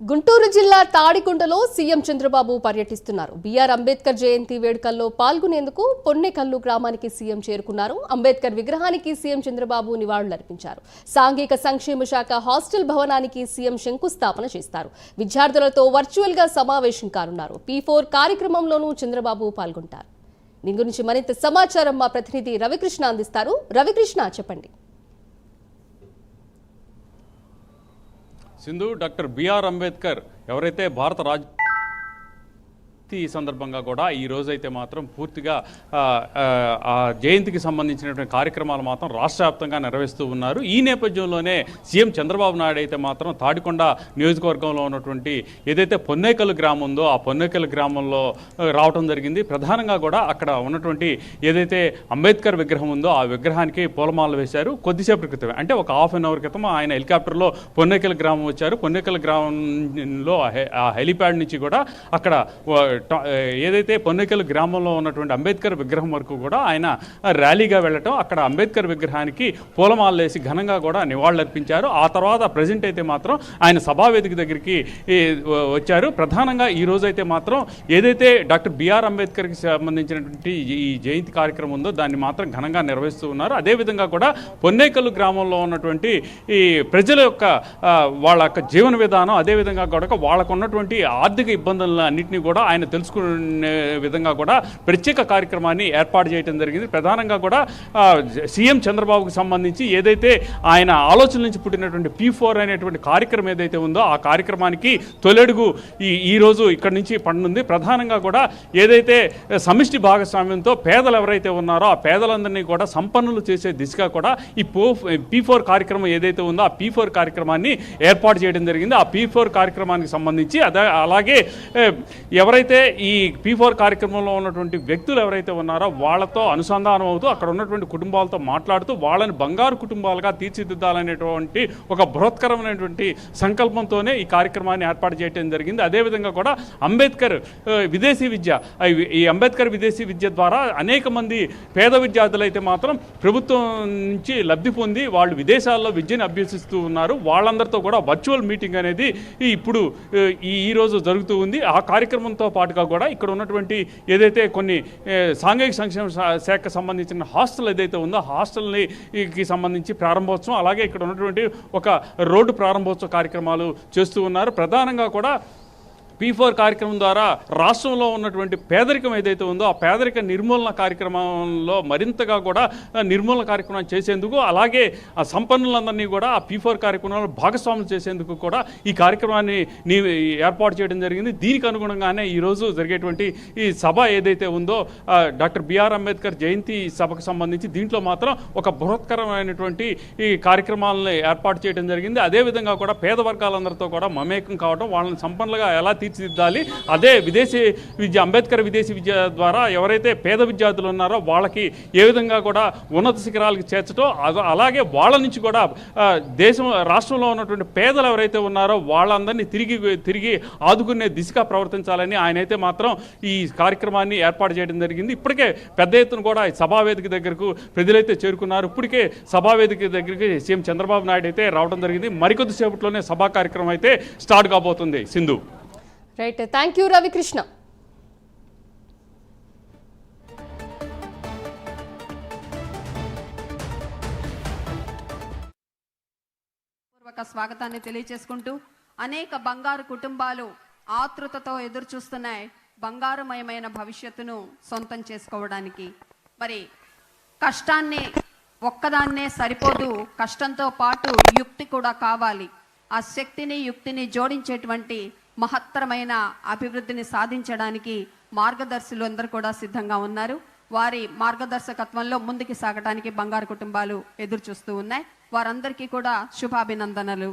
గుంటూరు జిల్లా తాడికొండలో సీఎం చంద్రబాబు పర్యటిస్తున్నారు. బీఆర్ అంబేద్కర్ జయంతి వేడుకల్లో పాల్గొనేందుకు పొన్నెకల్లు గ్రామానికి సీఎం చేరుకున్నారు. అంబేద్కర్ విగ్రహానికి సీఎం చంద్రబాబు నివాళులర్పించారు. సాంఘిక సంక్షేమ శాఖ హాస్టల్ భవనానికి సీఎం శంకుస్థాపన చేస్తారు. విద్యార్థులతో వర్చువల్ గా సమావేశం కానున్నారు. P4 కార్యక్రమంలోనూ చంద్రబాబు పాల్గొంటారు. దీని గురించి మరింత సమాచారం మా ప్రతినిధి రవికృష్ణ అందిస్తారు. రవికృష్ణ, చెప్పండి. సింధు, డాక్టర్ బిఆర్ అంబేద్కర్ ఎవరైతే భారత ఈ సందర్భంగా కూడా ఈ రోజైతే మాత్రం పూర్తిగా ఆ జయంతికి సంబంధించినటువంటి కార్యక్రమాలు మాత్రం రాష్ట్ర వ్యాప్తంగా నిర్వహిస్తూ ఉన్నారు. ఈ నేపథ్యంలోనే సీఎం చంద్రబాబు నాయుడు అయితే మాత్రం తాడికొండ నియోజకవర్గంలో ఉన్నటువంటి ఏదైతే పొన్నేకల్ గ్రామం ఉందో ఆ పొన్నేకల్ గ్రామంలో రావడం జరిగింది. ప్రధానంగా కూడా అక్కడ ఉన్నటువంటి ఏదైతే అంబేద్కర్ విగ్రహం ఉందో ఆ విగ్రహానికి పూలమాలలు వేశారు. కొద్దిసేపటి క్రితమే, అంటే ఒక హాఫ్ అన్ అవర్ క్రితం ఆయన హెలికాప్టర్లో పొన్నేకల్ గ్రామం వచ్చారు. పొన్నేకల్ గ్రామంలో ఆ హెలిప్యాడ్ నుంచి కూడా అక్కడ ఏదైతే పొన్నెకల్ గ్రామంలో ఉన్నటువంటి అంబేద్కర్ విగ్రహం వరకు కూడా ఆయన ర్యాలీగా వెళ్ళటం, అక్కడ అంబేద్కర్ విగ్రహానికి పూలమాలలు వేసి ఘనంగా కూడా నివాళులర్పించారు. ఆ తర్వాత ప్రజెంట్ అయితే మాత్రం ఆయన సభావేదిక దగ్గరికి వచ్చారు. ప్రధానంగా ఈ రోజైతే మాత్రం ఏదైతే డాక్టర్ బిఆర్ అంబేద్కర్కి సంబంధించినటువంటి ఈ జయంతి కార్యక్రమం ఉందో దాన్ని మాత్రం ఘనంగా నిర్వహిస్తూ ఉన్నారు. అదేవిధంగా కూడా పొన్నేకల్ గ్రామంలో ఉన్నటువంటి ఈ ప్రజల యొక్క వాళ్ళ యొక్క జీవన విధానం, అదేవిధంగా కూడా వాళ్ళకు ఉన్నటువంటి ఆర్థిక ఇబ్బందులను అన్నింటినీ కూడా ఆయన తెలుసుకునే విధంగా కూడా ప్రత్యేక కార్యక్రమాన్ని ఏర్పాటు చేయడం జరిగింది. ప్రధానంగా కూడా సీఎం చంద్రబాబుకు సంబంధించి ఏదైతే ఆయన ఆలోచన నుంచి పుట్టినటువంటి P4 అనేటువంటి కార్యక్రమం ఏదైతే ఉందో ఆ కార్యక్రమానికి తొలడుగు ఈ రోజు ఇక్కడి నుంచి పడనుంది. ప్రధానంగా కూడా ఏదైతే సమిష్టి భాగస్వామ్యంతో పేదలు ఎవరైతే ఉన్నారో ఆ పేదలందరినీ కూడా సంపన్నులు చేసే దిశగా కూడా ఈ P4 కార్యక్రమం ఏదైతే ఉందో ఆ P4 కార్యక్రమాన్ని ఏర్పాటు చేయడం జరిగింది. ఆ P4 కార్యక్రమానికి సంబంధించి అలాగే ఎవరైతే ఈ P4 కార్యక్రమంలో ఉన్నటువంటి వ్యక్తులు ఎవరైతే ఉన్నారో వాళ్ళతో అనుసంధానం అవుతూ అక్కడ ఉన్నటువంటి కుటుంబాలతో మాట్లాడుతూ వాళ్ళని బంగారు కుటుంబాలుగా తీర్చిదిద్దాలనేటువంటి ఒక బృహత్కరమైనటువంటి సంకల్పంతోనే ఈ కార్యక్రమాన్ని ఏర్పాటు చేయడం జరిగింది. అదేవిధంగా కూడా అంబేద్కర్ విదేశీ విద్య, ఈ అంబేద్కర్ విదేశీ విద్య ద్వారా అనేక మంది పేద విద్యార్థులు అయితే మాత్రం ప్రభుత్వం నుంచి లబ్ధి పొంది వాళ్ళు విదేశాల్లో విద్యను అభ్యసిస్తూ ఉన్నారు. వాళ్ళందరితో కూడా వర్చువల్ మీటింగ్ అనేది ఇప్పుడు ఈ రోజు జరుగుతూ ఉంది. ఆ కార్యక్రమంతో పాటుగా కూడా ఇక్కడ ఉన్నటువంటి ఏదైతే కొన్ని సాంఘిక సంక్షేమ శాఖకు సంబంధించిన హాస్టల్ ఏదైతే ఉందో హాస్టల్కి సంబంధించి ప్రారంభోత్సవం, అలాగే ఇక్కడ ఉన్నటువంటి ఒక రోడ్డు ప్రారంభోత్సవ కార్యక్రమాలు చేస్తూ ఉన్నారు. ప్రధానంగా కూడా P4 కార్యక్రమం ద్వారా రాష్ట్రంలో ఉన్నటువంటి పేదరికం ఏదైతే ఉందో ఆ పేదరిక నిర్మూలన కార్యక్రమంలో మరింతగా కూడా నిర్మూలన కార్యక్రమం చేసేందుకు, అలాగే ఆ సంపన్నులందరినీ కూడా ఆ P4 కార్యక్రమంలో భాగస్వాములు చేసేందుకు కూడా ఈ కార్యక్రమాన్ని ఏర్పాటు చేయడం జరిగింది. దీనికి అనుగుణంగానే ఈరోజు జరిగేటువంటి ఈ సభ ఏదైతే ఉందో డాక్టర్ బిఆర్ అంబేద్కర్ జయంతి సభకు సంబంధించి దీంట్లో మాత్రం ఒక బృహత్కరమైనటువంటి ఈ కార్యక్రమాలను ఏర్పాటు చేయడం జరిగింది. అదేవిధంగా కూడా పేద వర్గాలందరితో కూడా మమేకం కావడం, వాళ్ళని సంపన్నులుగా ఎలా తీర్చిదిద్దాలి, అదే విదేశీ విద్య అంబేద్కర్ విదేశీ విద్య ద్వారా ఎవరైతే పేద విద్యార్థులు ఉన్నారో వాళ్ళకి ఏ విధంగా కూడా ఉన్నత శిఖరాలకు చేర్చడం, అలాగే వాళ్ళ నుంచి కూడా రాష్ట్రంలో ఉన్నటువంటి పేదలు ఎవరైతే ఉన్నారో వాళ్ళందరినీ తిరిగి ఆదుకునే దిశగా ప్రవర్తించాలని ఆయనైతే మాత్రం ఈ కార్యక్రమాన్ని ఏర్పాటు చేయడం జరిగింది. ఇప్పటికే పెద్ద ఎత్తున కూడా సభావేదిక దగ్గరకు ప్రజలైతే చేరుకున్నారు. ఇప్పటికే సభావేదిక దగ్గరికి సీఎం చంద్రబాబు నాయుడు అయితే రావడం జరిగింది. మరికొద్ది సేపట్లోనే సభా కార్యక్రమం అయితే స్టార్ట్ కాబోతుంది. Sindhu, right, thank you Ravikrishna. స్వాగతాన్ని తెలియజేసుకుంటూ అనేక బంగారు కుటుంబాలు ఆతృతతో ఎదురు చూస్తున్నాయి బంగారుమయమైన భవిష్యత్తును సొంతం చేసుకోవడానికి. మరి కష్టాన్ని ఒక్కదాన్నే సరిపోదు, కష్టంతో పాటు యుక్తి కూడా కావాలి. ఆ శక్తిని యుక్తిని జోడించేటువంటి మహత్తరమైన అభివృద్ధిని సాధించడానికి మార్గదర్శులు అందరూ కూడా సిద్ధంగా ఉన్నారు. వారి మార్గదర్శకత్వంలో ముందుకు సాగడానికి బంగారు కుటుంబాలు ఎదురు చూస్తూ ఉన్నాయి. వారందరికీ కూడా శుభాభినందనలు.